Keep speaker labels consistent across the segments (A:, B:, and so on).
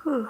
A: Well,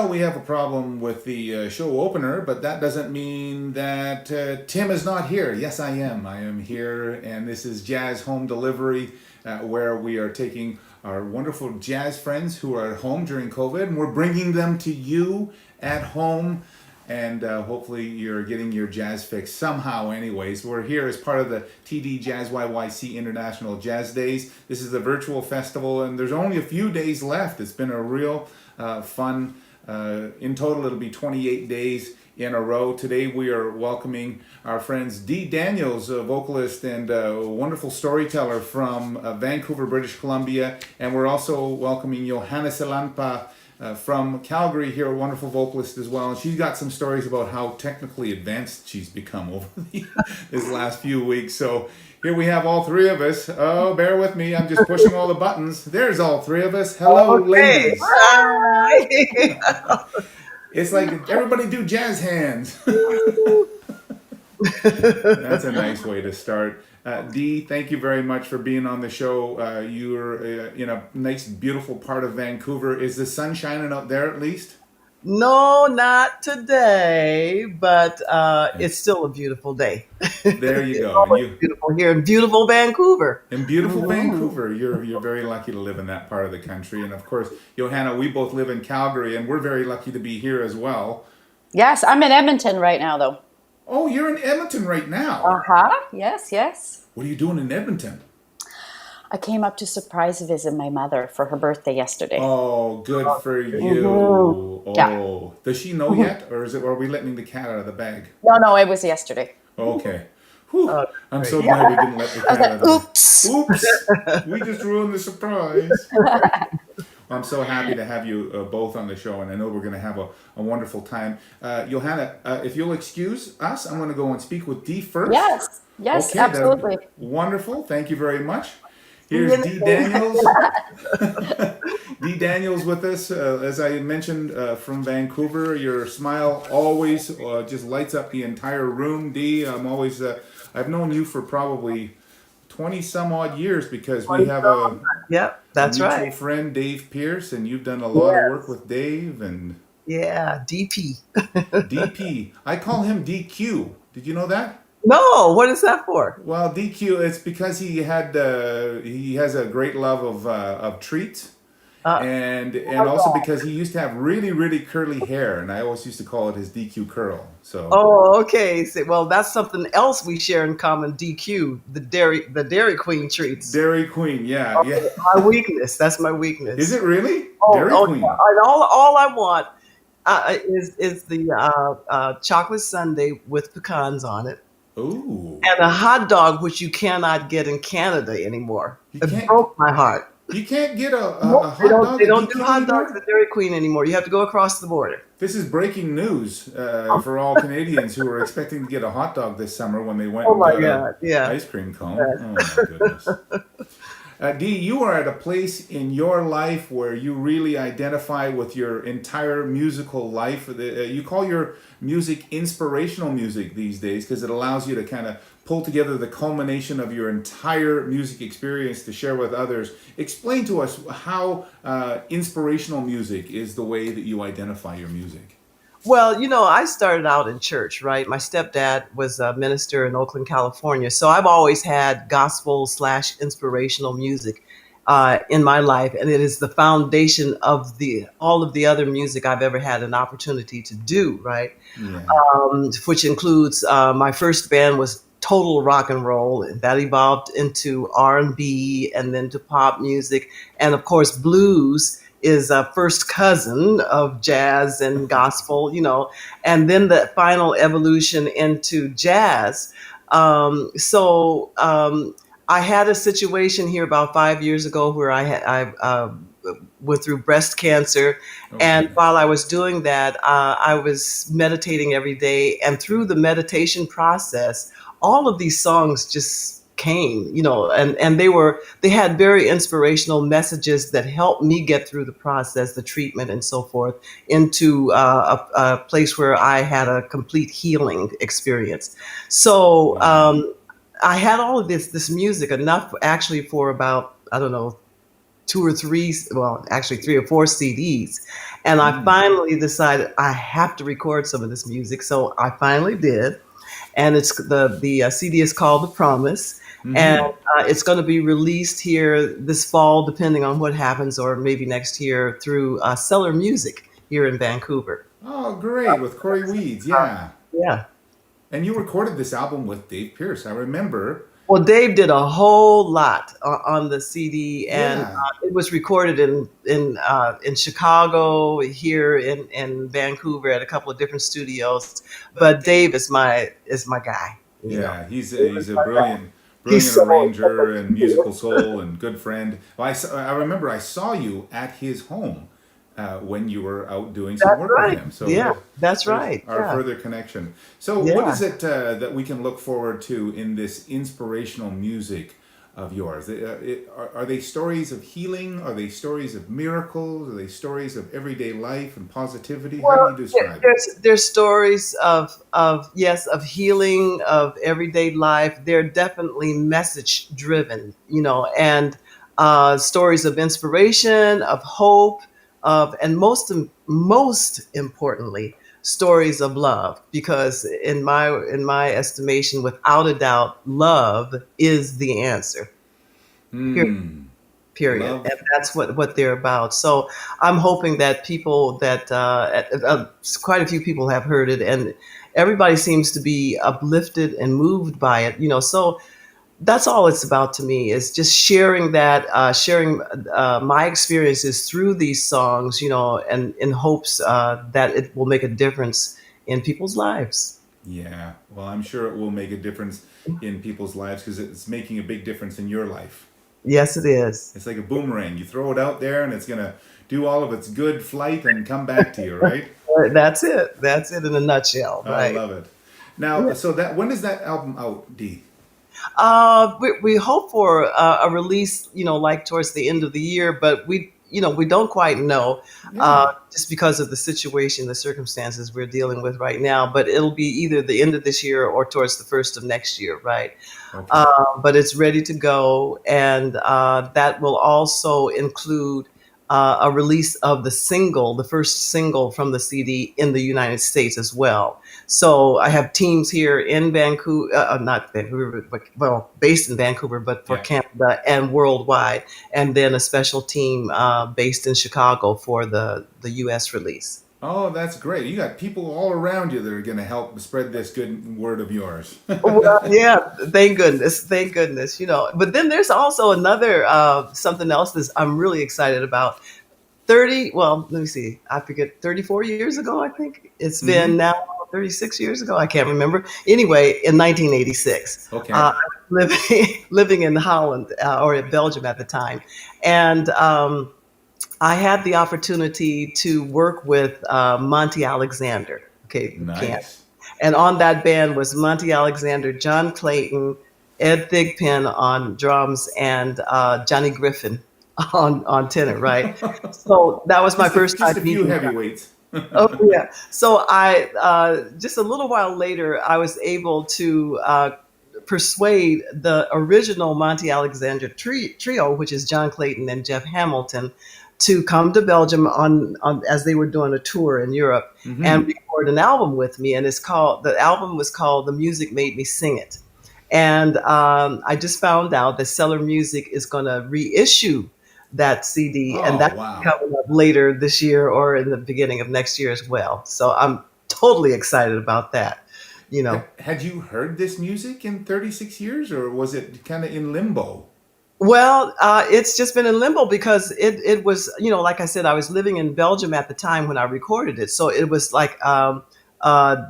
A: we have a problem with the show opener, but that doesn't mean that Tim is not here. Yes, I am. I am here, and this is Jazz Home Delivery, where we are taking our wonderful jazz friends who are at home during COVID, and we're bringing them to you at home. And hopefully you're getting your jazz fix somehow anyways. We're here as part of the TD JazzYYC International Jazz Days. This is a virtual festival, and there's only a few days left. It's been a real fun. In total, it'll be 28 days in a row. Today we are welcoming our friends Dee Daniels, a vocalist and a wonderful storyteller from Vancouver, British Columbia. And we're also welcoming Johanna Sillanpaa from Calgary here, a wonderful vocalist as well. And she's got some stories about how technically advanced she's become over these last few weeks. So here we have all three of us. Oh, bear with me. I'm just pushing all the buttons. There's all three of us. Hello, ladies.
B: Hi.
A: It's like everybody do jazz hands. That's a nice way to start. Dee, thank you very much for being on the show. You're in a nice, beautiful part of Vancouver. Is the sun shining out there at least?
B: No, not today, but it's still a beautiful day.
A: There you
B: It's
A: go.
B: always beautiful here in beautiful Vancouver.
A: In beautiful Vancouver, you're very lucky to live in that part of the country. And of course, Johanna, we both live in Calgary, and we're very lucky to be here as well.
C: Yes, I'm in Edmonton right now, though.
A: Oh, you're in Edmonton right now.
C: Yes, yes.
A: What are you doing in Edmonton?
C: I came up to surprise visit my mother for her birthday yesterday.
A: Oh, good for you.
C: Mm-hmm.
A: Oh,
C: Yeah.
A: Does she know yet, or are we letting the cat out of the bag?
C: No, it was yesterday.
A: Okay. Whew.
B: Oh,
A: I'm so glad we didn't let the cat out of the bag.
C: Oops.
A: Oops. We just ruined the surprise. I'm so happy to have you both on the show, and I know we're going to have a wonderful time. Johanna, if you'll excuse us, I'm going to go and speak with Dee first.
C: Yes,
A: Okay,
C: absolutely.
A: Wonderful. Thank you very much. Here's Dee Daniels. Dee Daniels with us, as I mentioned, from Vancouver. Your smile always just lights up the entire room. Dee, I've known you for probably 20 some odd years because we have a
B: that's
A: mutual
B: right.
A: friend, Dave Pierce, and you've done a lot of work with Dave and
B: Yeah, DP.
A: DP. I call him DQ. Did you know that?
B: No, what is that for?
A: Well, DQ, it's because he has a great love of treats. And also because he used to have really, really curly hair, and I always used to call it his DQ curl. So
B: Oh, okay. Well, that's something else we share in common. DQ, the Dairy Queen treats.
A: Dairy Queen, yeah.
B: My weakness. That's my weakness.
A: Is it really?
B: Oh,
A: Dairy Queen.
B: yeah. And all I want is the chocolate sundae with pecans on it,
A: Ooh.
B: and a hot dog, which you cannot get in Canada anymore. It broke my heart.
A: You can't get a hot
B: They
A: dog.
B: they don't
A: at
B: do
A: DQ
B: hot dogs
A: anymore?
B: at Dairy Queen anymore. You have to go across the border.
A: This is breaking news for all Canadians who were expecting to get a hot dog this summer when they went
B: Oh
A: and
B: my
A: got
B: God! Yeah.
A: ice cream cone. Oh my goodness. Dee, you are at a place in your life where you really identify with your entire musical life. You call your music inspirational music these days because it allows you to kind of pull together the culmination of your entire music experience to share with others. Explain to us how inspirational music is the way that you identify your music.
B: Well, I started out in church, right? My stepdad was a minister in Oakland, California. So I've always had gospel/inspirational music in my life. And it is the foundation of all of the other music I've ever had an opportunity to do, right?
A: Yeah.
B: Which includes my first band was total rock and roll, and that evolved into R&B and then to pop music. And of course, blues is a first cousin of jazz and gospel, and then the final evolution into jazz. I had a situation here about 5 years ago where I went through breast cancer.
A: Okay.
B: And while I was doing that, I was meditating every day. And through the meditation process, all of these songs just came, and they had very inspirational messages that helped me get through the process, the treatment and so forth, into a place where I had a complete healing experience. So I had all of this music, enough actually for about, I don't know, two or three, well, actually 3 or 4 CDs. And I finally decided I have to record some of this music. So I finally did. And it's the CD is called The Promise. And it's going to be released here this fall, depending on what happens, or maybe next year through Cellar Music here in Vancouver.
A: Oh, great, with Corey Weeds, yeah.
B: Yeah.
A: And you recorded this album with Dave Pierce. I remember.
B: Well, Dave did a whole lot on the CD, and
A: Yeah.
B: it was recorded in Chicago, here in Vancouver, at a couple of different studios. But Dave is my guy. You know,
A: Yeah, he's a brilliant
B: he's
A: brilliant
B: so.
A: arranger and musical soul and good friend. Well, I remember I saw you at his home when you were out doing some
B: That's
A: work with
B: right.
A: him. So
B: Yeah, that's
A: there's
B: right.
A: our
B: Yeah,
A: further connection. So what
B: yeah.
A: is it that we can look forward to in this inspirational music of yours? Are they stories of healing? Are they stories of miracles? Are they stories of everyday life and positivity? How do
B: Well,
A: you describe it?
B: there's stories of yes, of healing, of everyday life. They're definitely message driven, and stories of inspiration, of hope, and most importantly, stories of love. Because in my estimation, without a doubt, love is the answer.
A: Hmm.
B: Period.
A: Love.
B: And that's what they're about. So I'm hoping that people that quite a few people have heard it, and everybody seems to be uplifted and moved by it. So that's all it's about to me, is just sharing my experiences through these songs, and in hopes that it will make a difference in people's lives.
A: Yeah. Well, I'm sure it will make a difference in people's lives because it's making a big difference in your life.
B: Yes, it is.
A: It's like a boomerang. You throw it out there and it's going to do all of its good flight and come back to you, right?
B: That's it. That's it in a nutshell,
A: I
B: right?
A: love it. Now, so that when is that album out, Dee?
B: We hope for a release, like towards the end of the year, but we don't quite know,
A: Yeah.
B: just because of the situation, the circumstances we're dealing with right now. But it'll be either the end of this year or towards the first of next year, right?
A: Okay.
B: But it's ready to go, and that will also include a release of the first single from the CD in the United States as well. So I have teams here in Vancouver, not Vancouver, but well, based in Vancouver, but for
A: Yeah.
B: Canada and worldwide, and then a special team based in Chicago for the U.S. release.
A: Oh, that's great. You got people all around you that are going to help spread this good word of yours.
B: Well, yeah, thank goodness, thank goodness. But then there's also another something else that I'm really excited about. 30, well, let me see, I forget, 34 years ago, I think it's been now, 36 years ago, I can't remember. Anyway, in 1986,
A: Okay.
B: living in Holland, or in Belgium at the time, and I had the opportunity to work with Monty Alexander. Okay, who can't?
A: Nice.
B: And on that band was Monty Alexander, John Clayton, Ed Thigpen on drums, and Johnny Griffin on tenor, right? So that was my first
A: Just
B: time
A: a few
B: meeting them.
A: heavyweights.
B: Oh yeah. So I just a little while later, I was able to persuade the original Monty Alexander trio, which is John Clayton and Jeff Hamilton, to come to Belgium on as they were doing a tour in Europe and record an album with me. And the album was called "The Music Made Me Sing It." And I just found out that Cellar Music is going to reissue that CD, and
A: Oh,
B: that's
A: wow.
B: coming up later this year or in the beginning of next year as well. So I'm totally excited about that.
A: Had you heard this music in 36 years or was it kind of in limbo?
B: Well, it's just been in limbo because it was, like I said, I was living in Belgium at the time when I recorded it. So it was like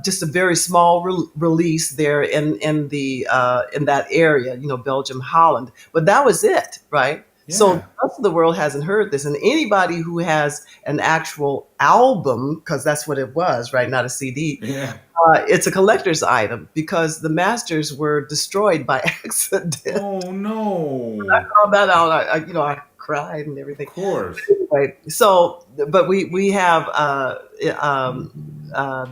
B: just a very small release there in that area, Belgium, Holland. But that was it, right? So the
A: Yeah.
B: rest of the world hasn't heard this. And anybody who has an actual album, because that's what it was, right? Not a CD.
A: Yeah.
B: It's a collector's item because the masters were destroyed by accident.
A: Oh,
B: I
A: no.
B: found that out. I cried and
A: Of
B: everything.
A: course.
B: Anyway, so but we have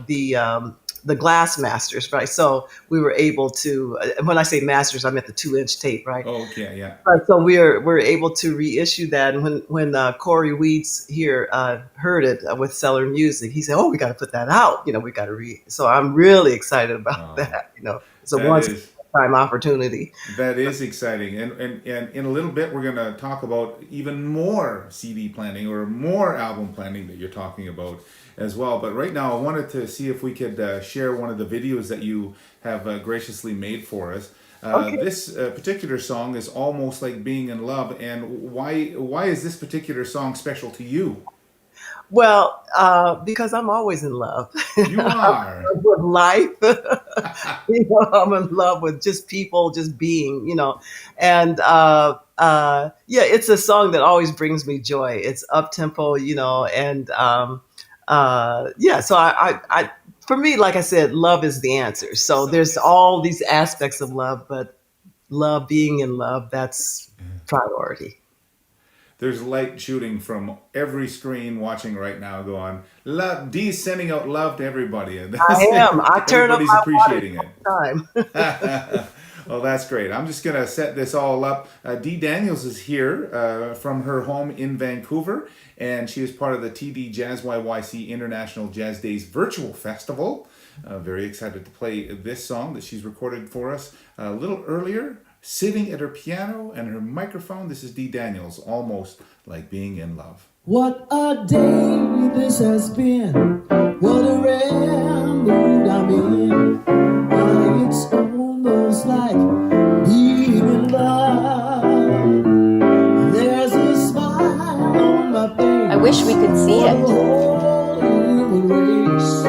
B: the the glass masters, right? So we were able to, when I say masters, I meant the 2-inch tape, right?
A: Oh, okay, yeah.
B: So we're able to reissue that. And when Corey Weeds here heard it with Cellar Music, he said, "Oh, we got to put that out. We got to read." So I'm really excited about that. It's a
A: That
B: once
A: is
B: time opportunity.
A: that is exciting, and in a little bit we're going to talk about even more CD planning or more album planning that you're talking about as well. But right now, I wanted to see if we could share one of the videos that you have graciously made for us.
B: Okay.
A: This particular song is Almost Like Being in Love, and why is this particular song special to you?
B: Well, because I'm always in love.
A: You are.
B: With life. I'm in love with just people, just being, and yeah, it's a song that always brings me joy. It's up tempo, and yeah. So for me, like I said, love is the answer. So there's all these aspects of love, but love, being in love, that's priority.
A: There's light shooting from every screen watching right now. Go on. Love, Dee's sending out love to everybody. And
B: I am. I turn up
A: everybody's
B: my
A: appreciating
B: water
A: it.
B: all the time.
A: Oh, that's great. I'm just going to set this all up. Dee Daniels is here from her home in Vancouver, and she is part of the TD JazzYYC International Jazz Days Virtual Festival. Very excited to play this song that she's recorded for us a little earlier. Sitting at her piano and her microphone, this is Dee Daniels, Almost Like Being in Love.
D: What a day this has been. What a rare mood I'm in. Why, it's almost like being in love. There's a smile on my face.
C: I wish we could see
D: For the
C: it.
D: whole human race.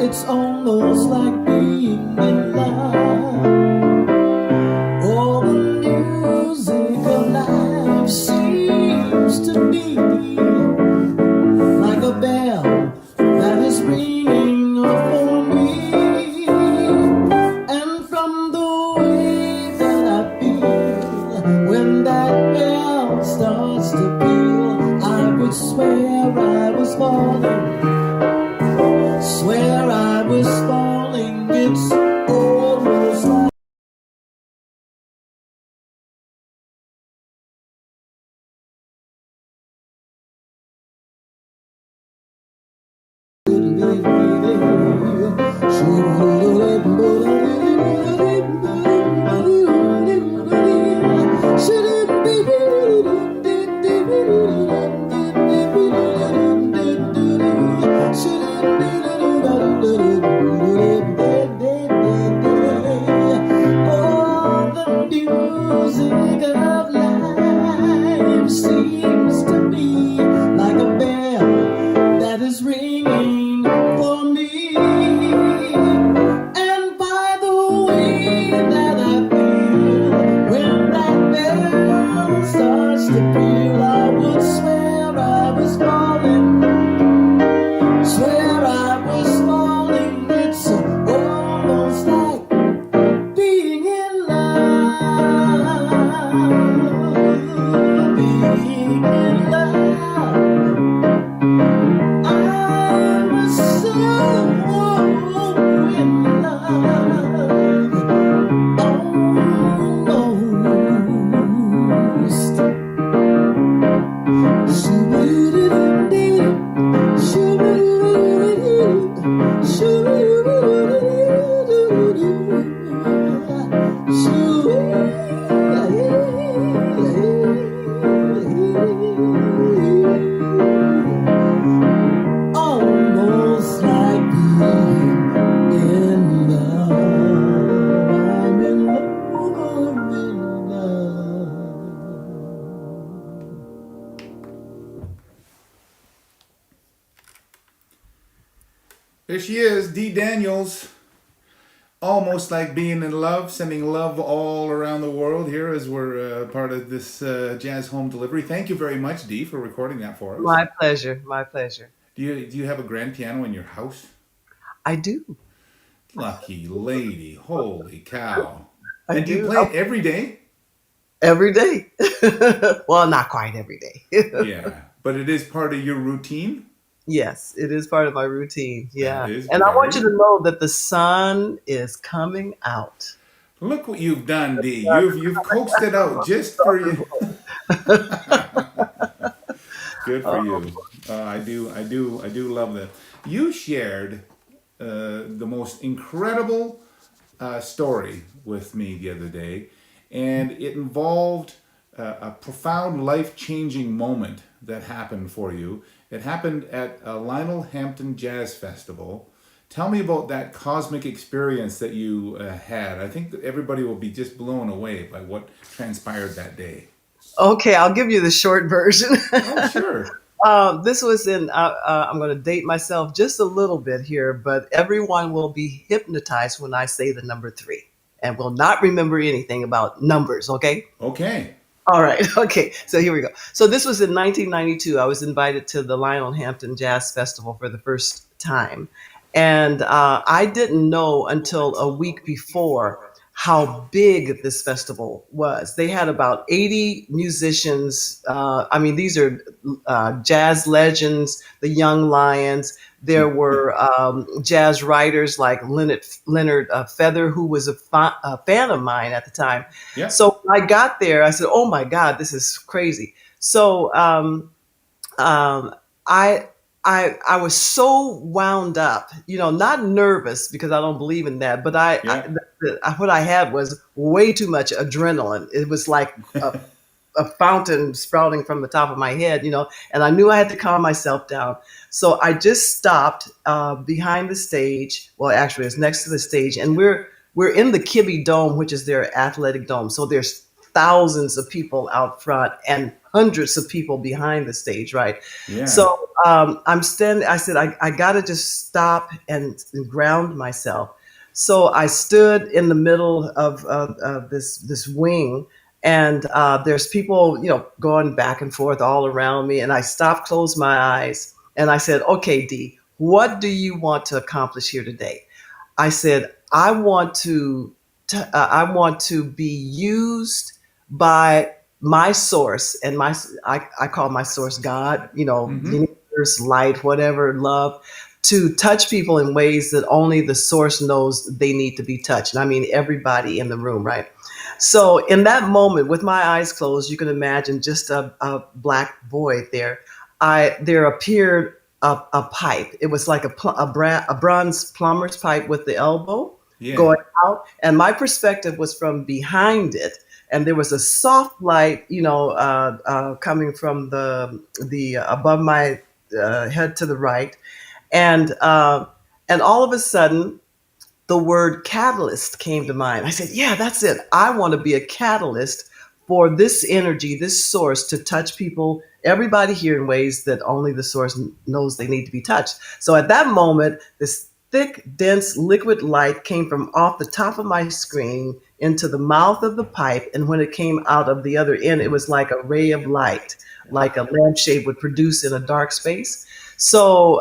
D: It's almost like being in love. All the music of life seems to be like a bell that is ringing for me. And from the way that I feel when that bell starts to peal, I would swear I was falling. Swear I was falling. It's almost like all the music of life seems to be like a bell that is ringing for me. And by the way that I feel when that bell starts to peal, I would swear I was falling. Swear I was falling. It's almost like being in love. Being in love. I was so in love. Almost. Shoo-doo-doo-doo-doo. Shoo-doo-doo-doo-doo. Shoo-doo-doo-doo-doo. Almost like being in love. I'm in love, I'm in love.
A: There she is, Dee Daniels. Almost Like Being in Love, sending love all around the world here as we're part of this jazz home delivery. Thank you very much, Dee, for recording that for us.
B: My pleasure. My pleasure.
A: Do you have a grand piano in your house?
B: I do.
A: Lucky lady, holy cow.
B: I
A: And do you
B: do.
A: play it every day?
B: Every day. Well, not quite every day.
A: Yeah, but it is part of your routine?
B: Yes, it is part of my routine.
A: That
B: Yeah.
A: is
B: And I want you
A: very.
B: to know that the sun is coming out.
A: Look what you've done, Dee. You've coaxed it out just for you. Good for
B: Oh,
A: you. I do love that. You shared the most incredible story with me the other day, and it involved a profound life changing moment that happened for you. It happened at a Lionel Hampton Jazz Festival. Tell me about that cosmic experience that you had. I think that everybody will be just blown away by what transpired that day.
B: okay, I'll give you the short version.
A: Oh, sure.
B: This was in, I'm going to date myself just a little bit here, but everyone will be hypnotized when I say the number three and will not remember anything about numbers, okay?
A: Okay.
B: All right. Okay. So here we go. So this was in 1992. I was invited to the Lionel Hampton Jazz Festival for the first time. And I didn't know until a week before how big this festival was. They had about 80 musicians. I mean, these are jazz legends, the Young Lions. There were jazz writers like Leonard Feather, who was a fan of mine at the time.
A: Yep.
B: So when I got there, I said, "Oh my God, this is crazy." So um, I I was so wound up, not nervous because I don't believe in that, but
A: Yeah.
B: what I had was way too much adrenaline. It was like a fountain sprouting from the top of my head, and I knew I had to calm myself down. So I just stopped behind the stage. Well, actually, it's next to the stage, and we're in the Kibbe Dome, which is their athletic dome. So there's thousands of people out front and hundreds of people behind the stage, right?
A: Yeah.
B: So I'm standing. I said, I got to just stop and ground myself. So I stood in the middle of this wing, and there's people, going back and forth all around me. And I stopped, closed my eyes, and I said, "Okay, Dee, what do you want to accomplish here today?" I said, I want to be used by my source, and I call my source God,
A: Mm-hmm.
B: universe, light, whatever, love, to touch people in ways that only the source knows they need to be touched. And I mean everybody in the room, right? So in that moment, with my eyes closed, you can imagine just a black void there. There appeared a pipe. It was like a bronze plumber's pipe with the elbow
A: Yeah.
B: going out, and my perspective was from behind it, and there was a soft light, coming from the above my head to the right, and all of a sudden the word catalyst came to mind. I said, "Yeah, that's it. I want to be a catalyst for this energy, this source, to touch people, everybody here, in ways that only the source knows they need to be touched." So at that moment, this thick, dense liquid light came from off the top of my screen into the mouth of the pipe. And when it came out of the other end, it was like a ray of light, like a lampshade would produce in a dark space. So,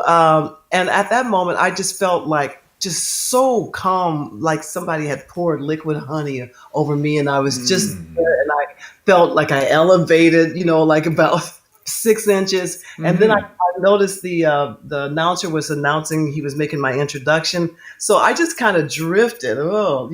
B: and at that moment, I just felt like just so calm, like somebody had poured liquid honey over me, and I was just there, and I felt like I elevated, like about 6 inches. And then
A: Mm-hmm.
B: I noticed the announcer was announcing, he was making my introduction, so I just kind of drifted, over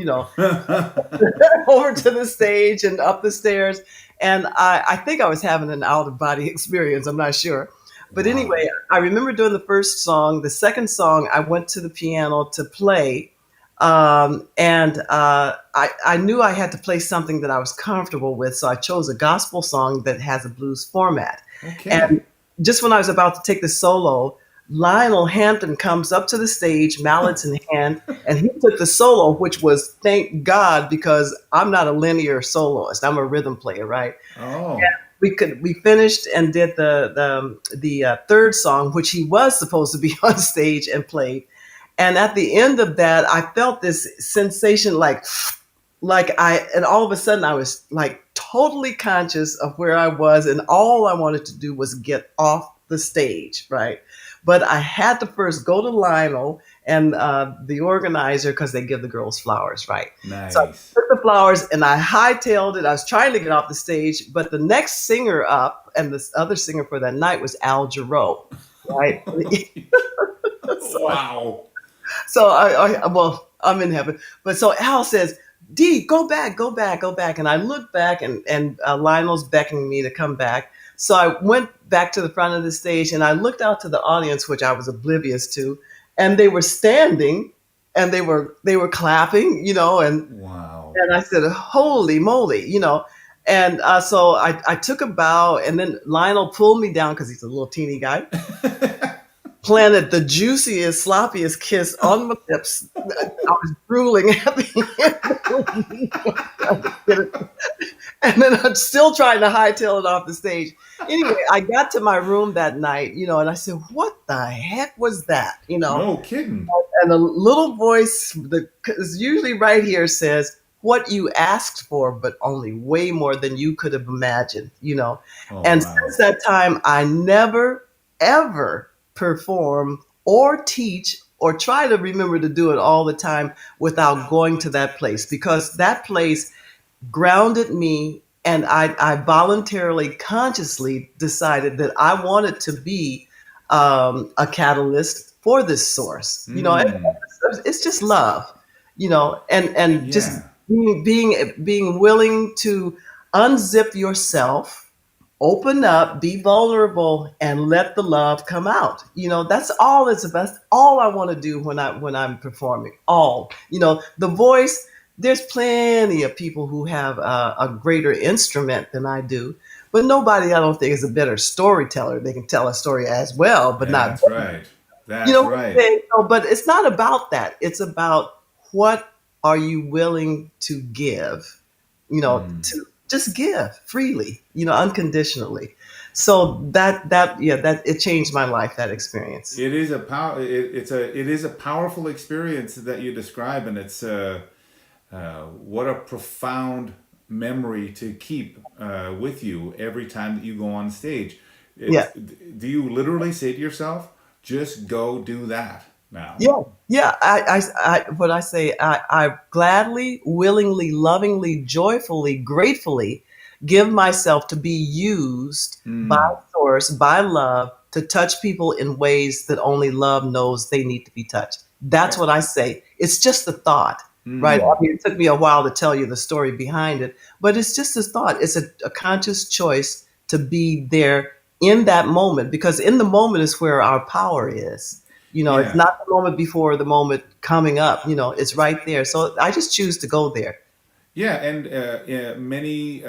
B: to the stage and up the stairs. And I think I was having an out of body experience. I'm not sure. But
A: Wow.
B: anyway, I remember doing the first song. The second song, I went to the piano to play. And I knew I had to play something that I was comfortable with. So I chose a gospel song that has a blues format.
A: Okay.
B: And just when I was about to take the solo, Lionel Hampton comes up to the stage, mallets in hand, and he took the solo, which was, thank God, because I'm not a linear soloist. I'm a rhythm player, right?
A: Oh.
B: We finished and did the third song, which he was supposed to be on stage and played. And at the end of that, I felt this sensation, and all of a sudden I was like totally conscious of where I was, and all I wanted to do was get off the stage, right? But I had to first go to Lionel and the organizer, because they give the girls flowers, right? So I
A: Nice.
B: took the flowers and I hightailed it. I was trying to get off the stage, but the next singer up, and this other singer for that night, was Jarreau. right?
A: Wow.
B: So well, I'm in heaven. But so Al says, Dee, go back, go back, go back. And I look back and Lionel's beckoning me to come back. So I went back to the front of the stage and I looked out to the audience, which I was oblivious to, and they were standing and they were clapping,
A: Wow.
B: and I said, holy moly, And so I took a bow, and then Lionel pulled me down because he's a little teeny guy, planted the juiciest, sloppiest kiss on my lips. I was drooling at the end. And then I'm still trying to hightail it off the stage. Anyway, I got to my room that night, and I said, what the heck was that?
A: No kidding.
B: And a little voice that is usually right here says, what you asked for, but only way more than you could have imagined,
A: Oh,
B: And
A: wow.
B: since that time, I never, ever perform or teach or try to remember to do it all the time without going to that place, because that place grounded me. And I voluntarily, consciously decided that I wanted to be a catalyst for this source. It's just love, and just
A: Yeah.
B: being willing to unzip yourself, open up, be vulnerable, and let the love come out. That's all it's about. That's all I want to do when I'm performing. The voice. There's plenty of people who have a greater instrument than I do, but nobody, I don't think, is a better storyteller. They can tell a story as well, but not.
A: That's right. That's
B: What I'm
A: right.
B: saying? No, but it's not about that. It's about what are you willing to give, to just give freely, unconditionally. So that it changed my life, that experience.
A: It is a it is a powerful experience that you describe, and it's what a profound memory to keep with you every time that you go on stage.
B: Yeah.
A: Do you literally say to yourself, just go do that now?
B: Yeah. What I say, I gladly, willingly, lovingly, joyfully, gratefully give myself to be used by source, by love, to touch people in ways that only love knows they need to be touched. That's what I say. It's just a thought, right? I mean, it took me a while to tell you the story behind it, but it's just a thought. It's a conscious choice to be there in that moment, because in the moment is where our power is. It's not the moment before the moment coming up, it's right there. So I just choose to go there.
A: Yeah, and many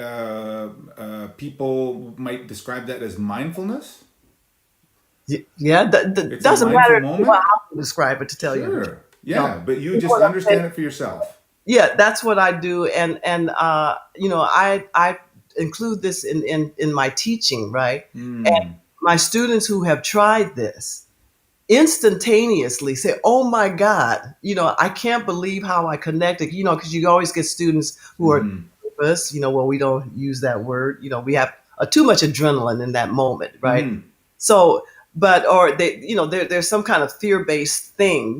A: people might describe that as mindfulness.
B: Yeah,
A: It's a
B: doesn't
A: mindful
B: matter
A: moment.
B: how to describe it, to tell you the truth.
A: Sure. Yeah, but you
B: You know
A: just
B: what I'm
A: understand
B: saying?
A: it for yourself.
B: Yeah, that's what I do, and I include this in my teaching, right? And my students who have tried this instantaneously say, "Oh my God, I can't believe how I connected." Because you always get students who are nervous. Well, we don't use that word. We have too much adrenaline in that moment, right? So, or there's some kind of fear-based thing,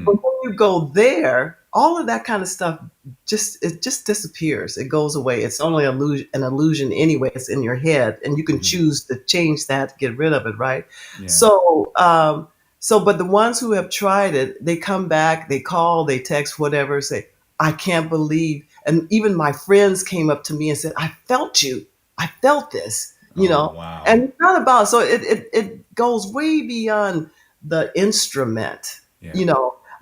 B: But when you go there, all of that kind of stuff just disappears. It goes away. It's only an illusion anyway. It's in your head, and you can choose to change that, get rid of it, right?
A: Yeah.
B: But the ones who have tried it, they come back, they call, they text, whatever, say, I can't believe. And even my friends came up to me and said, I felt you. I felt this,
A: Wow.
B: And it's not about, so it goes way beyond the instrument,
A: Yeah.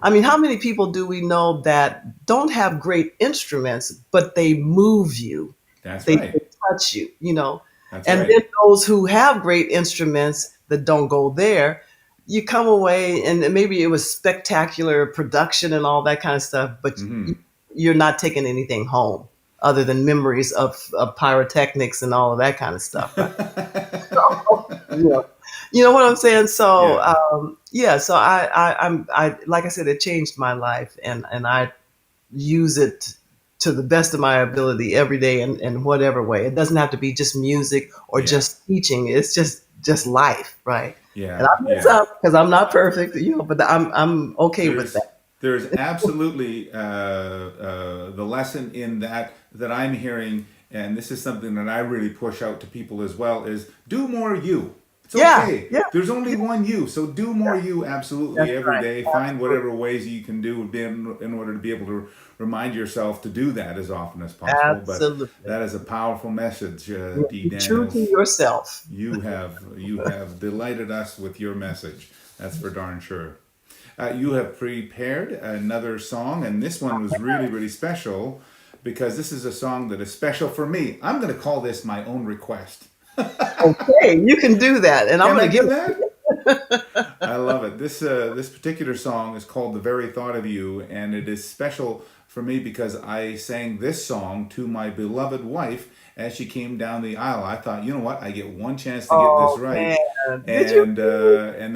B: I mean, how many people do we know that don't have great instruments, but they move you?
A: That's
B: They
A: right.
B: touch you,
A: That's
B: And
A: right.
B: then those who have great instruments that don't go there, you come away and maybe it was spectacular production and all that kind of stuff, but you're not taking anything home other than memories of pyrotechnics and all of that kind of stuff. Right? You know what I'm saying? So so I like I said, it changed my life, and I use it to the best of my ability every day in whatever way. It doesn't have to be just music or just teaching. It's just life, right?
A: Yeah.
B: And I mess up because I'm not perfect, but I'm okay with that.
A: There's absolutely the lesson in that I'm hearing, and this is something that I really push out to people as well, is do more you. It's
B: Yeah,
A: okay.
B: yeah,
A: There's only one you, so do more you absolutely
B: that's
A: every
B: right.
A: day. Find
B: Absolutely.
A: whatever ways you can do in order to be able to remind yourself to do that as often as possible. But
B: Absolutely.
A: that is a powerful message,
B: Yeah,
A: Dee
B: be true to
A: Daniels.
B: yourself.
A: You have delighted us with your message. That's for darn sure. You have prepared another song, and this one was really, really special because this is a song that is special for me. I'm going to call this my own request.
B: Okay, you can do that, and I'm
A: Can
B: going
A: I
B: to give
A: do
B: it to
A: that?
B: you.
A: I love it. This particular song is called "The Very Thought of You," and it is special for me because I sang this song to my beloved wife as she came down the aisle. I thought, you know what, I get one chance to get this
B: Oh
A: right,
B: man, did you?
A: and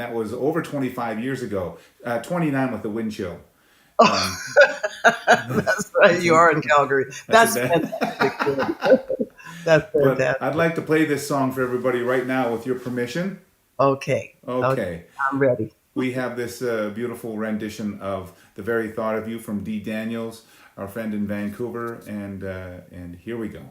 A: that was over 25 years ago, 29 with the wind chill. Um,
B: That's right. You are in Calgary.
A: I said
B: That's
A: that.
B: fantastic. That's
A: But I'd
B: fantastic.
A: like to play this song for everybody right now with your permission.
B: Okay. Okay.
A: Okay.
B: I'm ready.
A: We have this beautiful rendition of "The Very Thought of You" from Dee Daniels, our friend in Vancouver, and here we go.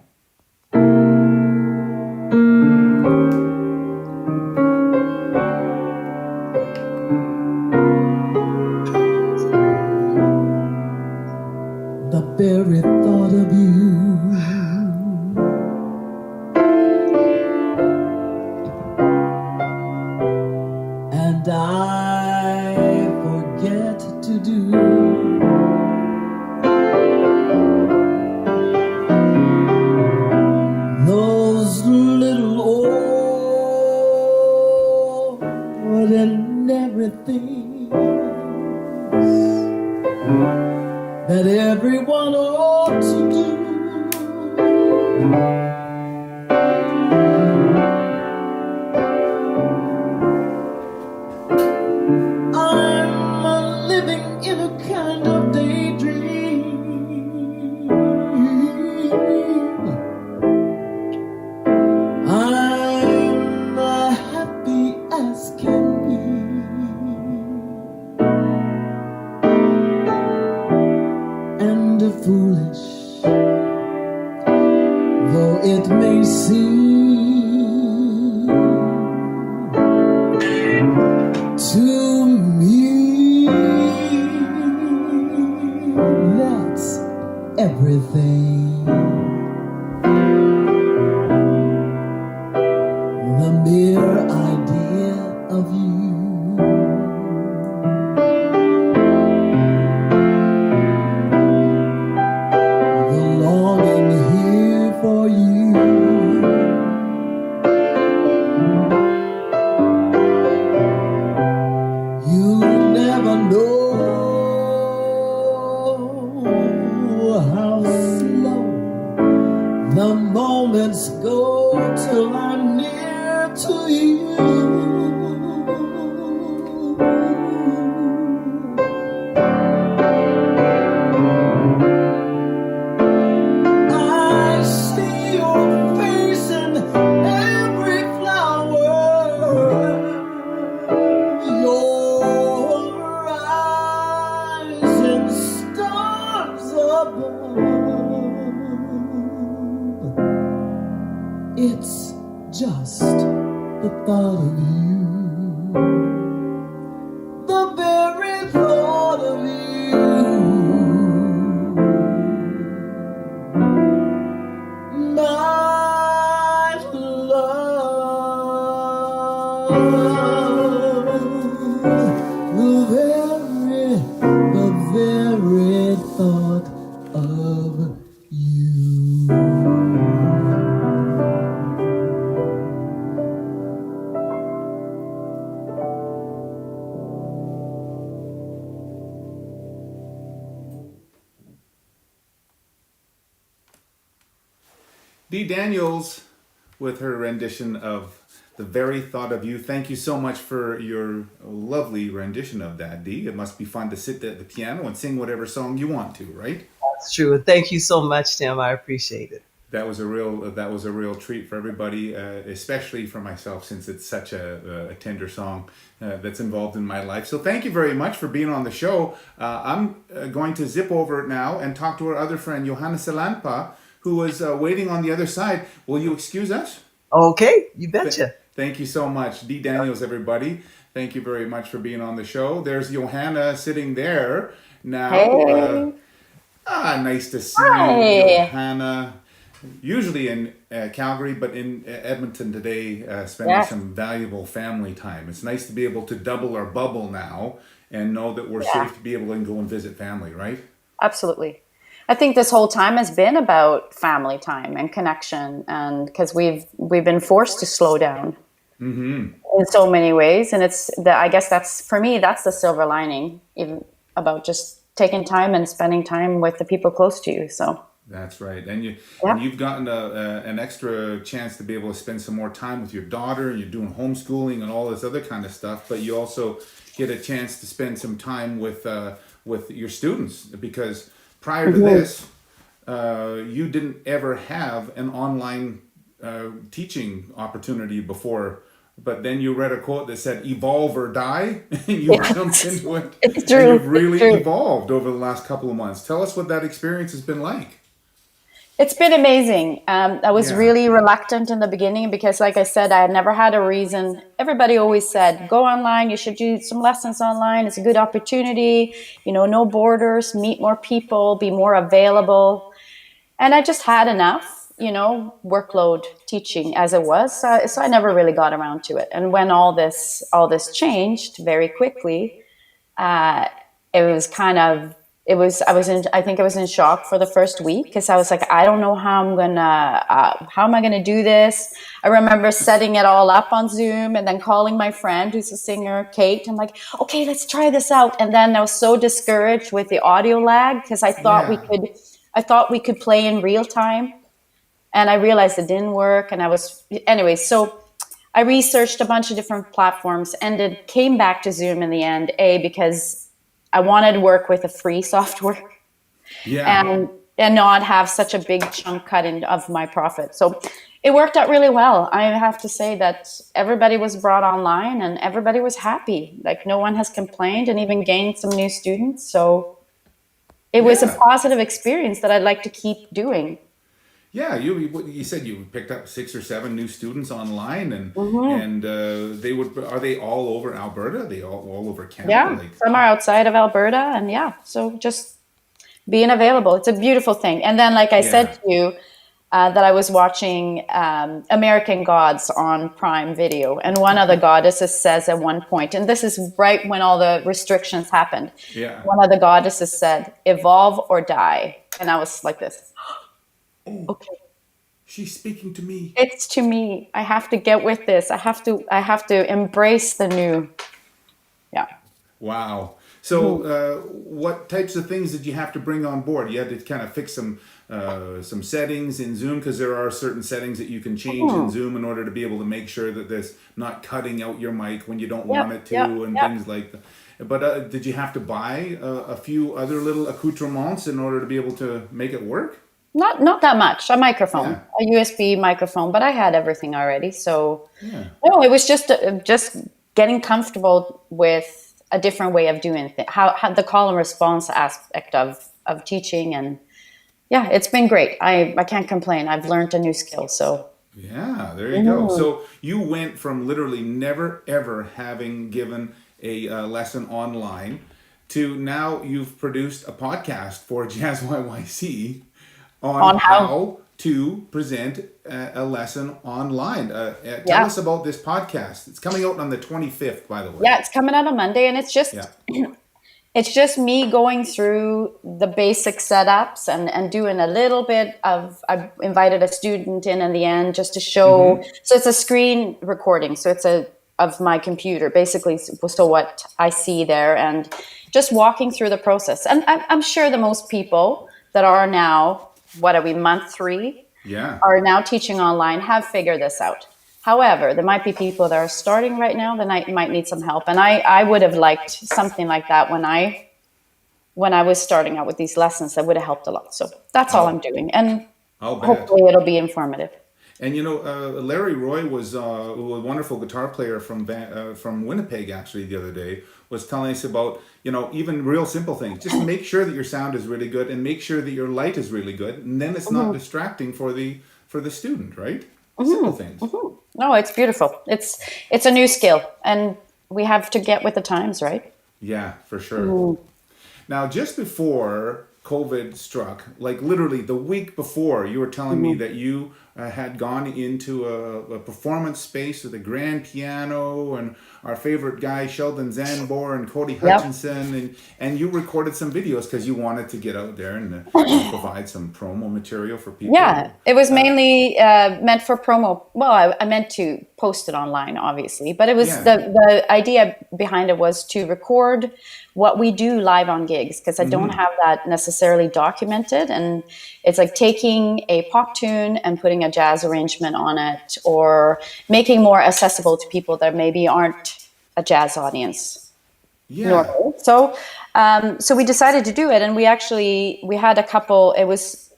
D: The very thought of you and I forget to do those little ordinary things that everyone ought to do. I'm living in a kind of daydream. I'm happy as can be. And foolish though it may seem to me, that's everything. The mere idea of you longing here for you. You'll never know how slow the moments go till I'm near to you. It's just the thought of you, the very thought of you, my love, the very thought of you.
A: Dee Daniels with her rendition of "The Very Thought of You." Thank you so much for your lovely rendition of that, Dee. It must be fun to sit at the piano and sing whatever song you want to, right?
B: That's true. And thank you so much, Tim. I appreciate it.
A: That was a real treat for everybody, especially for myself, since it's such a tender song that's involved in my life. So thank you very much for being on the show. I'm going to zip over now and talk to our other friend Johanna Sillanpaa, who was waiting on the other side. Will you excuse us?
B: Okay, you betcha.
A: Thank you so much. Dee Daniels, everybody. Thank you very much for being on the show. There's Johanna sitting there now.
C: Hey.
A: Nice to see you,
C: Hi.
A: Johanna. Usually in Calgary, but in Edmonton today, spending
C: Yes.
A: some valuable family time. It's nice to be able to double our bubble now and know that we're
C: Yeah.
A: safe to be able to go and visit family, right?
C: Absolutely. I think this whole time has been about family time and connection, and because we've been forced to slow down in so many ways, and it's the I guess that's for me that's the silver lining, even about just taking time and spending time with the people close to you. So
A: That's right, and
C: yeah,
A: you've gotten an extra chance to be able to spend some more time with your daughter, and you're doing homeschooling and all this other kind of stuff. But you also get a chance to spend some time with your students, because prior to this, you didn't ever have an online teaching opportunity before. But then you read a quote that said "evolve or die," and you jumped into it,
C: it's
A: and
C: true.
A: you've
C: It's
A: really
C: true.
A: evolved over the last couple of months. Tell us what that experience has been like.
C: It's been amazing. I was
A: Yeah.
C: really reluctant in the beginning because, like I said, I had never had a reason. Everybody always said, go online, you should do some lessons online. It's a good opportunity, no borders, meet more people, be more available. And I just had enough, workload teaching as it was. So I never really got around to it. And when all this changed very quickly, uh, it was kind of I think I was in shock for the first week because I was like, I don't know how am I gonna do this. I remember setting it all up on Zoom and then calling my friend who's a singer, Kate. I'm like, okay, let's try this out. And then I was so discouraged with the audio lag because
A: Yeah.
C: I thought we could play in real time, and I realized it didn't work. And I was anyway. So I researched a bunch of different platforms and it came back to Zoom in the end. Because I wanted to work with a free software
A: Yeah.
C: and not have such a big chunk cut in of my profit. So it worked out really well. I have to say that everybody was brought online and everybody was happy. Like no one has complained and even gained some new students. So it was a
A: Yeah.
C: positive experience that I'd like to keep doing.
A: Yeah, you said you picked up 6 or 7 new students online, and they would are they all over Alberta? Are they all over Canada?
C: Yeah,
A: Like,
C: some are outside of Alberta, and yeah, so just being available. It's a beautiful thing. And then, like I said
A: yeah,
C: to you, that I was watching American Gods on Prime Video, and one of the goddesses says at one point, and this is right when all the restrictions happened,
A: yeah.
C: one of the goddesses said, "Evolve or die," and I was like this.
A: Oh,
C: Okay,
A: she's speaking to me.
C: it's to me. I have to get with this. I have to embrace the new. Yeah.
A: Wow. So, what types of things did you have to bring on board? You had to kind of fix some settings in Zoom, because there are certain settings that you can change in Zoom in order to be able to make sure that there's not cutting out your mic when you don't
C: Yep.
A: want it to,
C: Yep.
A: and
C: Yep.
A: things like that. But did you have to buy a few other little accoutrements in order to be able to make it work?
C: Not that much. A microphone,
A: Yeah.
C: a USB microphone, but I had everything already. So
A: Yeah.
C: no, it was just getting comfortable with a different way of doing things. How the call and response aspect of teaching, and yeah, it's been great. I can't complain. I've learned a new skill. So
A: Yeah, there you go. So you went from literally never ever having given a lesson online to now you've produced a podcast for JazzYYC on
C: on how
A: how to present a lesson online. Tell
C: yeah.
A: us about this podcast. It's coming out on the 25th, by the way.
C: Yeah, it's coming out on Monday, and it's
A: Yeah.
C: just me going through the basic setups and doing a little bit of. I invited a student in the end just to show. So it's a screen recording. So it's of my computer, basically. So what I see there, and just walking through the process. And I'm sure the most people that are now, what are we, month 3,
A: Yeah.
C: are now teaching online have figured this out. However, there might be people that are starting right now that might need some help. And I would have liked something like that when I was starting out with these lessons. That would have helped a lot. So that's all I'm doing. And
A: I'll bet.
C: hopefully it'll be informative.
A: And Larry Roy was a wonderful guitar player from Winnipeg, actually, the other day, was telling us about, even real simple things. Just make sure that your sound is really good, and make sure that your light is really good, and then it's not distracting for the student, right? Simple things.
C: No, it's beautiful. It's a new skill, and we have to get with the times, right?
A: Yeah, for sure. Now, just before COVID struck, like literally the week before, you were telling me that you had gone into a performance space with a grand piano and our favorite guy, Sheldon Zanbor and Cody
C: Yep.
A: Hutchinson, and you recorded some videos because you wanted to get out there and provide some promo material for
C: Yeah,
A: people.
C: it was mainly meant for promo. Well, I meant to post it online, obviously, but it was
A: Yeah.
C: the idea behind it was to record what we do live on gigs because I don't have that necessarily documented, and it's like taking a pop tune and putting a jazz arrangement on it, or making more accessible to people that maybe aren't a jazz audience
A: Yeah.
C: normally. So we decided to do it, and we had a couple. It was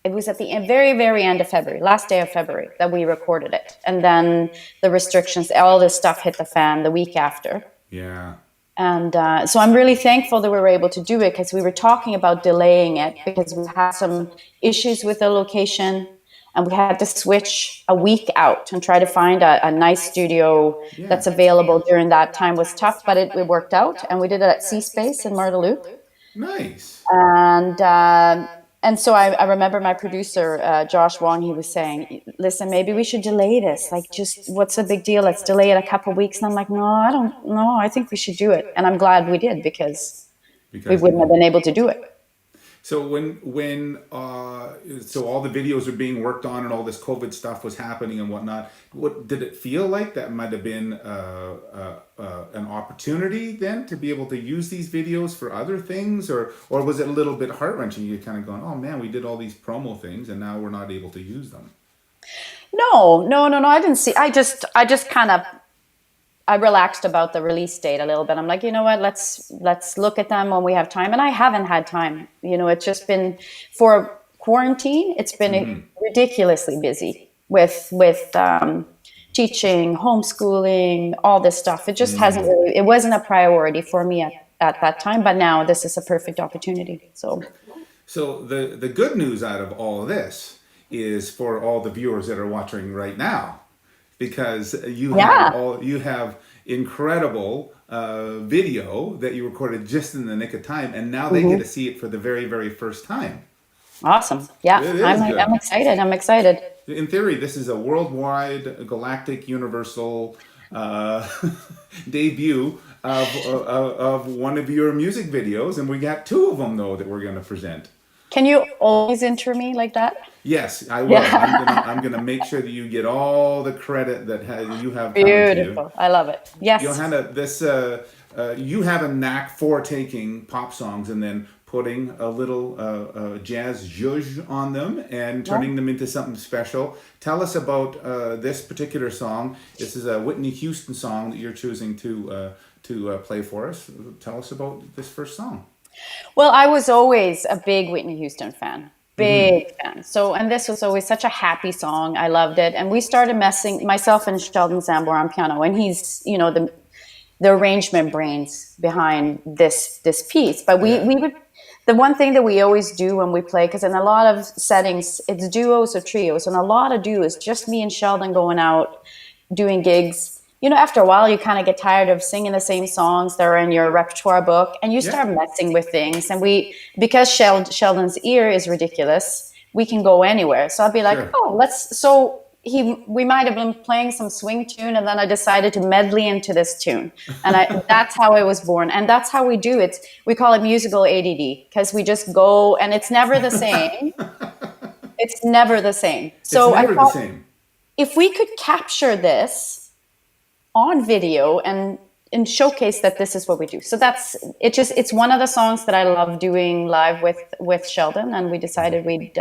C: at the very, very end of February, last day of February, that we recorded it. And then the restrictions, all this stuff hit the fan the week after.
A: Yeah.
C: And so I'm really thankful that we were able to do it because we were talking about delaying it because we had some issues with the location and we had to switch a week out and try to find a nice studio
A: Yeah.
C: that's available during that time. Was tough, but it worked out. And we did it at C Space in Myrtle Loop.
A: Nice.
C: And so I remember my producer, Josh Wong, he was saying, listen, maybe we should delay this. Like, just what's the big deal? Let's delay it a couple of weeks. And I'm like, no, I don't know. I think we should do it. And I'm glad we did because we
A: Because
C: wouldn't have been able to do it.
A: so when so all the videos are being worked on and all this COVID stuff was happening and whatnot, what did it feel like? That might have been an opportunity then to be able to use these videos for other things, or was it a little bit heart wrenching? You kind of going, oh man, we did all these promo things and now we're not able to use them.
C: No. I didn't see. I just kind of I relaxed about the release date a little bit. I'm like, you know what? Let's look at them when we have time. And I haven't had time. You know, it's just been for quarantine. It's been ridiculously busy with teaching, homeschooling, all this stuff. It just hasn't really. It wasn't a priority for me at that time. But now this is a perfect opportunity. So
A: the good news out of all of this is for all the viewers that are watching right now, because you have incredible video that you recorded just in the nick of time, and now they get to see it for the very, very first time.
C: awesome. Yeah,
A: It is good.
C: I'm excited. I'm excited.
A: In theory, this is a worldwide, galactic, universal debut of one of your music videos, and we got two of them though that we're going to present.
C: Can you always intro me like that?
A: Yes, I will. I'm gonna make sure that you get all the credit that you have coming to
C: Beautiful.
A: you.
C: I love it. Yes.
A: Johanna, this you have a knack for taking pop songs and then putting a little jazz zhuzh on them and turning them into something special. Tell us about this particular song. This is a Whitney Houston song that you're choosing to play for us. Tell us about this first song.
C: Well, I was always a big Whitney Houston fan. Big fan. So, and this was always such a happy song. I loved it. And we started messing, myself and Sheldon Zambor on piano, and he's, you know, the arrangement brains behind this piece. But we would, the one thing that we always do when we play, because in a lot of settings, it's duos or trios, and a lot of duos, just me and Sheldon going out doing gigs. You know, after a while, you kind of get tired of singing the same songs that are in your repertoire book, and you start messing with things. And because Sheldon's ear is ridiculous, we can go anywhere. So I'll be like, we might have been playing some swing tune, and then I decided to medley into this tune. And that's how I was born. And that's how we do it. We call it musical ADD, because we just go, and it's never the same. It's never the same. So
A: it's never the same.
C: If we could capture this on video and showcase that this is what we do. So it's one of the songs that I love doing live with Sheldon, and we decided we'd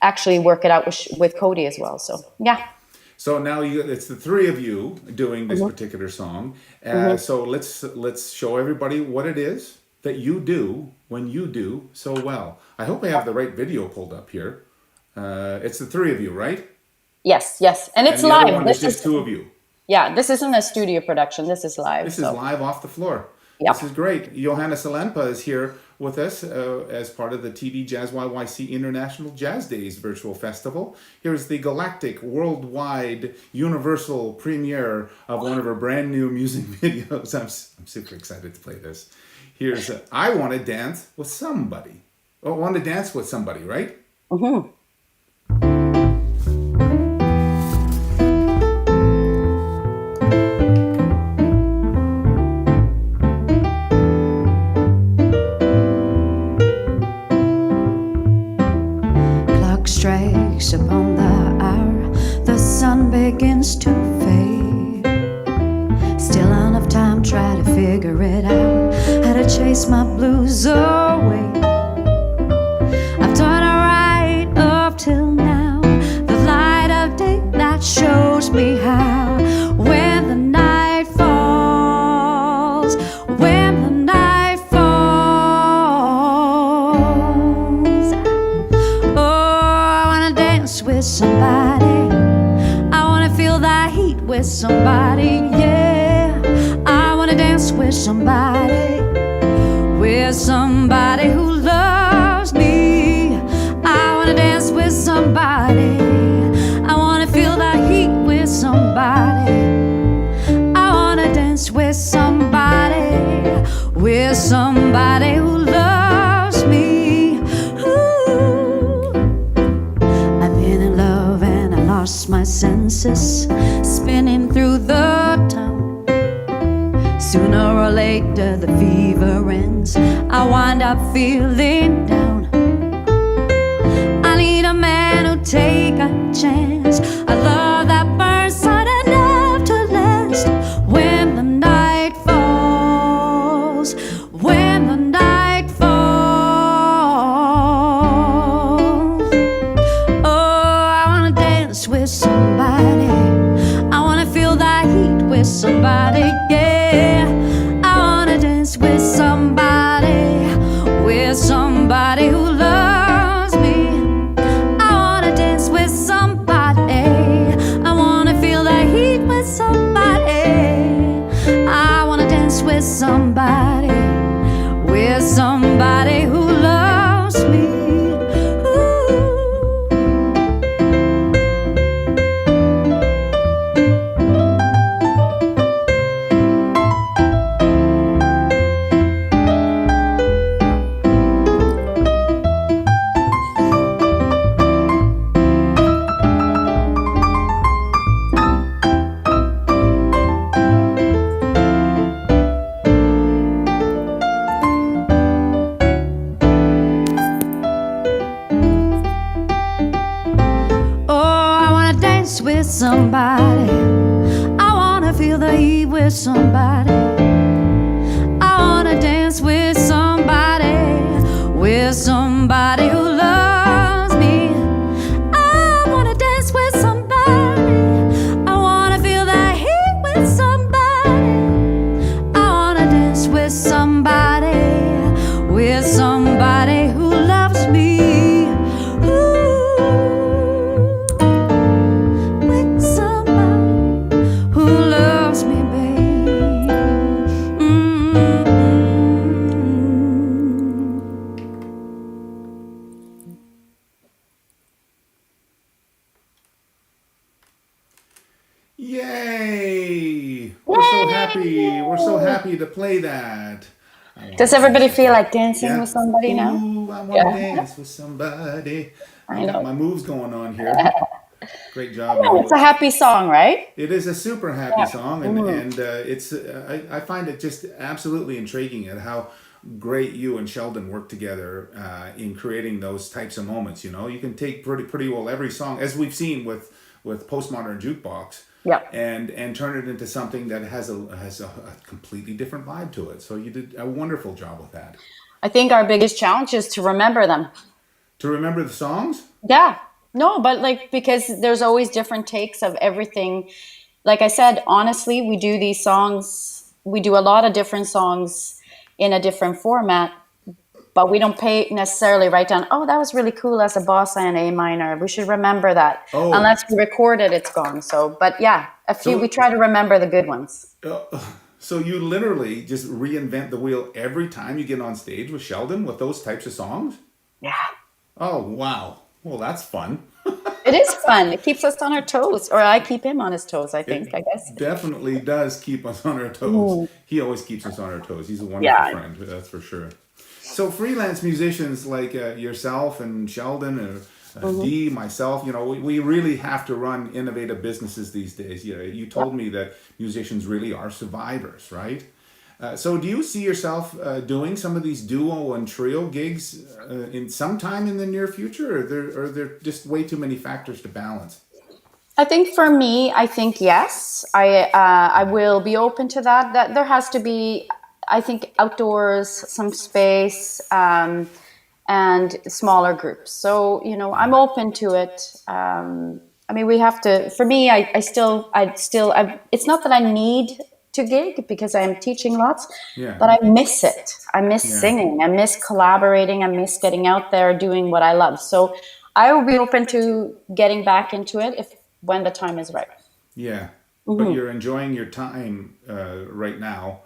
C: actually work it out with Cody as well. So yeah.
A: So now it's the three of you doing this particular song. So let's show everybody what it is that you do when you do so well. I hope I have the right video pulled up here. It's the three of you, right?
C: Yes, and it's
A: and the
C: live.
A: Other one is just two of you.
C: Yeah, this isn't a studio production. This is live.
A: This is live off the floor.
C: Yep.
A: This is great. Johanna Sillanpaa is here with us as part of the TD JazzYYC International Jazz Days virtual festival. Here's the galactic, worldwide, universal premiere of one of her brand new music videos. I'm super excited to play this. Here's I Want to Dance with Somebody. Oh, want to dance with somebody, right?
C: Mm-hmm.
E: Strikes upon the hour, the sun begins to fade. Still enough time, try to figure it out, how to chase my blues away. I've done it right up till now, the light of day that shows me how. When the night falls, when the night falls, with somebody, I wanna feel that heat with somebody, yeah. I wanna dance with somebody who loves me. I wanna dance with somebody, I wanna feel that heat with somebody. I wanna dance with somebody who loves me. Lost my senses, spinning through the town. Sooner or later the fever ends, I wind up feeling down. I need a man who'll take a chance, a love that burns hot enough to last. When the night falls, when the night falls, with somebody, I wanna feel that heat with somebody, yeah. I wanna dance with somebody who loves me. I wanna dance with somebody, I wanna feel that heat with somebody. I wanna dance with somebody who loves me. Somebody, I wanna feel the heat with somebody. I wanna dance with somebody who loves me. I wanna dance with somebody, I wanna feel the heat with somebody. I wanna dance with somebody who loves me.
A: Yay! We're so happy to play that.
C: Does everybody feel like dancing with somebody now?
A: Ooh, I want to dance with somebody. I got my moves going on here. Great job.
C: It's a happy song, right?
A: It is a super happy song, and it's. I find it just absolutely intriguing at how great you and Sheldon work together in creating those types of moments. You know, you can take pretty well every song, as we've seen with Postmodern Jukebox.
C: Yeah.
A: And turn it into something that has a completely different vibe to it. So you did a wonderful job with that.
C: I think our biggest challenge is to remember them.
A: To remember the songs?
C: Yeah. No, but because there's always different takes of everything. Like I said, honestly, we do these songs, we do a lot of different songs in a different format, but we don't necessarily write down, oh, that was really cool as a bossa and A minor. We should remember that. Oh. Unless we record it, it's gone. So, but yeah, we try to remember the good ones.
A: So you literally just reinvent the wheel every time you get on stage with Sheldon with those types of songs?
C: Yeah.
A: Oh, wow. Well, that's fun.
C: It is fun. It keeps us on our toes, or I keep him on his toes, I think, I guess.
A: Definitely does keep us on our toes. He always keeps us on our toes. He's a wonderful
C: Yeah.
A: friend, that's for sure. So freelance musicians like yourself and Sheldon or Dee, myself, we really have to run innovative businesses these days. You told me that musicians really are survivors, right? So do you see yourself doing some of these duo and trio gigs in sometime in the near future, or are there just way too many factors to balance?
C: I think for me, I think yes. I will be open to that. That there has to be, I think, outdoors, some space, and smaller groups. So I'm open to it. I mean, we have to. For me, it's not that I need to gig because I'm teaching lots, but I miss it. I miss singing. I miss collaborating. I miss getting out there doing what I love. So I will be open to getting back into it when the time is right.
A: Yeah, but you're enjoying your time right now.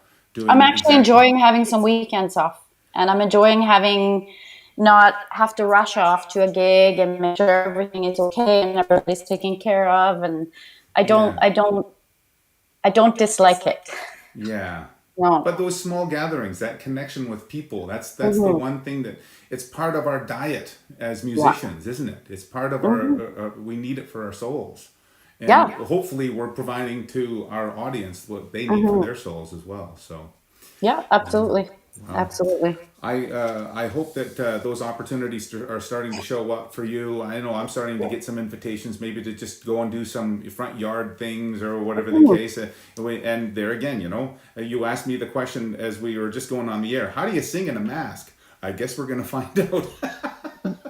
C: I'm actually enjoying having some weekends off, and I'm enjoying having not have to rush off to a gig and make sure everything is okay and everybody's taken care of. And I don't dislike it.
A: Yeah.
C: No.
A: But those small gatherings, that connection with people, that's the one thing that it's part of our diet as musicians, isn't it? It's part of our, we need it for our souls. And hopefully we're providing to our audience what they need for their souls as well. So
C: yeah, absolutely. Wow. Absolutely.
A: I hope that those opportunities are starting to show up for you. I know I'm starting to get some invitations, maybe to just go and do some front yard things or whatever the case. And there again, you asked me the question as we were just going on the air. How do you sing in a mask? I guess we're going to find out.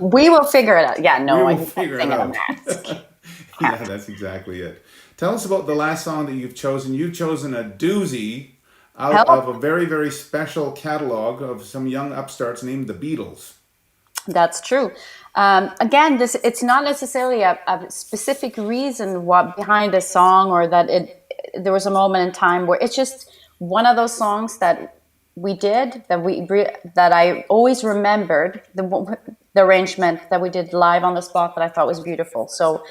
C: We will figure it out. Yeah, no, I can't sing
A: it
C: in a
A: out.
C: mask.
A: Yeah, that's exactly it. Tell us about the last song that you've chosen. You've chosen a doozy out of a very, very special catalog of some young upstarts named the Beatles.
C: That's true. Again, it's not necessarily a specific reason behind the song, or that there was a moment in time where it's just one of those songs that we did that I always remembered the arrangement that we did live on the spot that I thought was beautiful. So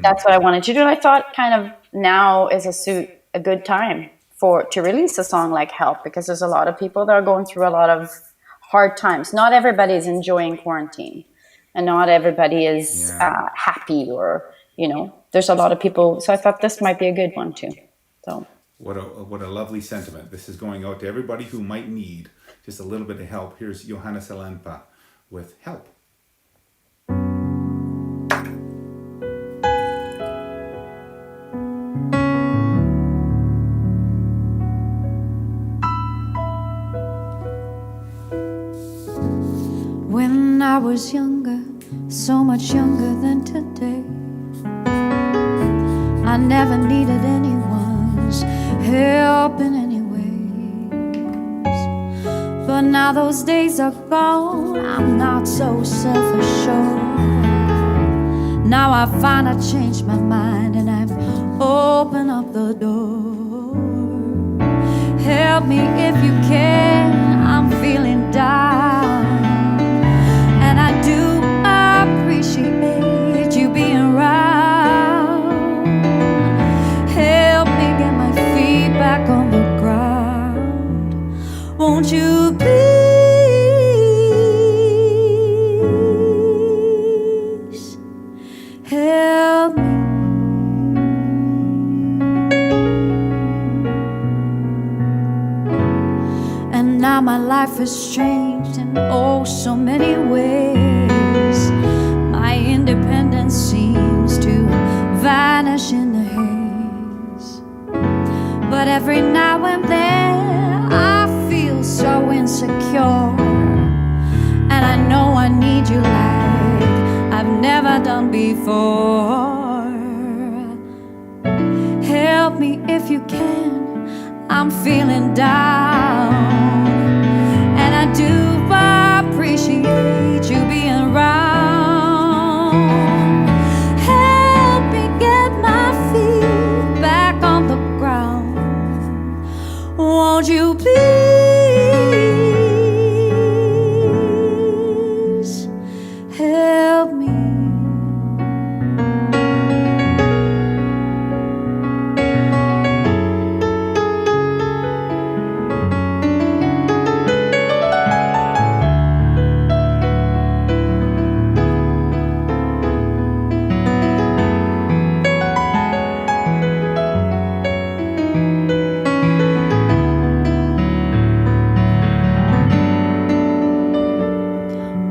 C: that's what I wanted to do. And I thought kind of now is a good time to release a song like Help, because there's a lot of people that are going through a lot of hard times. Not everybody is enjoying quarantine, and not everybody is happy, or there's a lot of people. So I thought this might be a good one too. So
A: what a lovely sentiment. This is going out to everybody who might need just a little bit of help. Here's Johanna Sillanpaa with Help.
E: When I was younger, so much younger than today, I never needed anyone's help in any ways. But now those days are gone, I'm not so self-assured. Now I find I changed my mind and I've opened up the door. Help me if you can, I'm feeling down. And I do appreciate you being around. Help me get my feet back on the ground. Won't you please help me? And now my life has changed in oh so many ways. My independence seems to vanish in the haze. But every now and then I feel so insecure, and I know I need you like I've never done before. Help me if you can, I'm feeling down. And I do appreciate you being around. Help me get my feet back on the ground. Won't you please help me?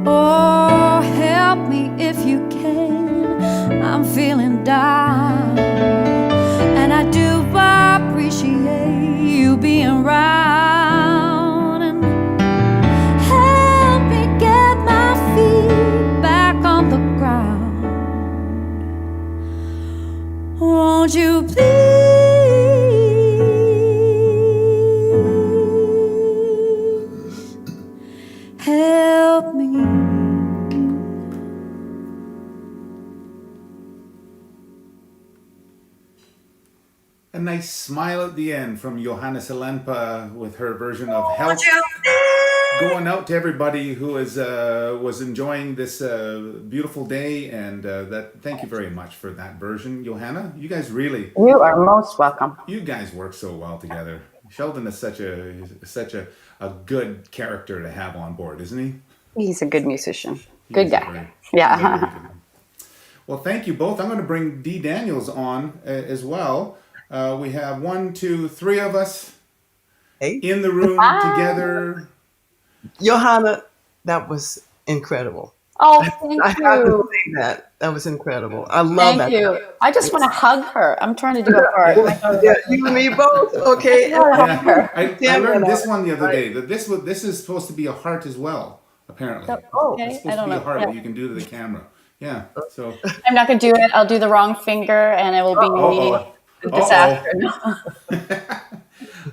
E: Oh, help me if you can. I'm feeling down, and I do appreciate you being around. And help me get my feet back on the ground. Won't you please help me?
A: A nice smile at the end from Johanna Sillanpaa with her version of Help. Going out to everybody who was enjoying this beautiful day, and thank you very much for that version, Johanna. You guys
C: You are most welcome.
A: you guys work so well together. Sheldon is such a good character to have on board, isn't he?
C: He's a good musician. Good
A: He's a
C: guy.
A: very-
C: Yeah.
A: very good one. Well, thank you both. I'm going to bring Dee Daniels on as well. We have 1, 2, 3 of us
B: Hey,
A: in the room together.
B: Johanna, that was incredible.
C: Oh, thank
B: I have to
C: you.
B: say that. That was incredible. I love that.
C: Thank you. I just want to hug her. I'm trying to do a heart.
B: Yeah, you and me both. Okay.
A: Yeah, I
B: Damn
A: learned
B: it.
A: this one the other day that this is supposed to be a heart as well. Apparently,
B: Oh,
C: Okay,
A: it's
C: I
A: supposed to
C: don't
A: be a
C: know.
A: heart
C: Yeah.
A: that you can do to the camera. Yeah. So.
C: I'm not going to do it. I'll do the wrong finger and it will be
A: Uh-oh.
C: a disaster.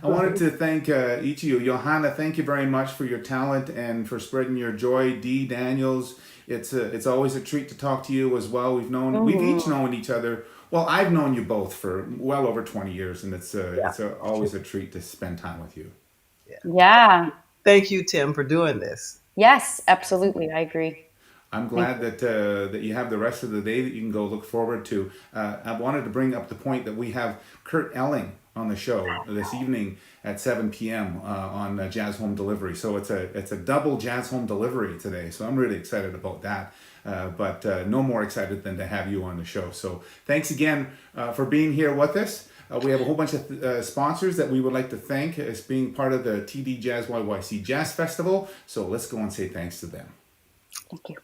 A: I wanted to thank each of you. Johanna, thank you very much for your talent and for spreading your joy. Dee Daniels, it's always a treat to talk to you as well. We've each known each other. Well, I've known you both for well over 20 years, and it's always a treat to spend time with you.
C: Yeah.
B: Thank you, Tim, for doing this.
C: Yes, absolutely. I agree.
A: I'm glad that you have the rest of the day that you can go look forward to. I wanted to bring up the point that we have Kurt Elling on the show this evening at 7 p.m. On Jazz Home Delivery. So it's a double Jazz Home Delivery today. So I'm really excited about that. But no more excited than to have you on the show. So thanks again for being here with us. We have a whole bunch of sponsors that we would like to thank as being part of the TD JazzYYC Jazz Festival. So let's go and say thanks to them.
C: Thank you.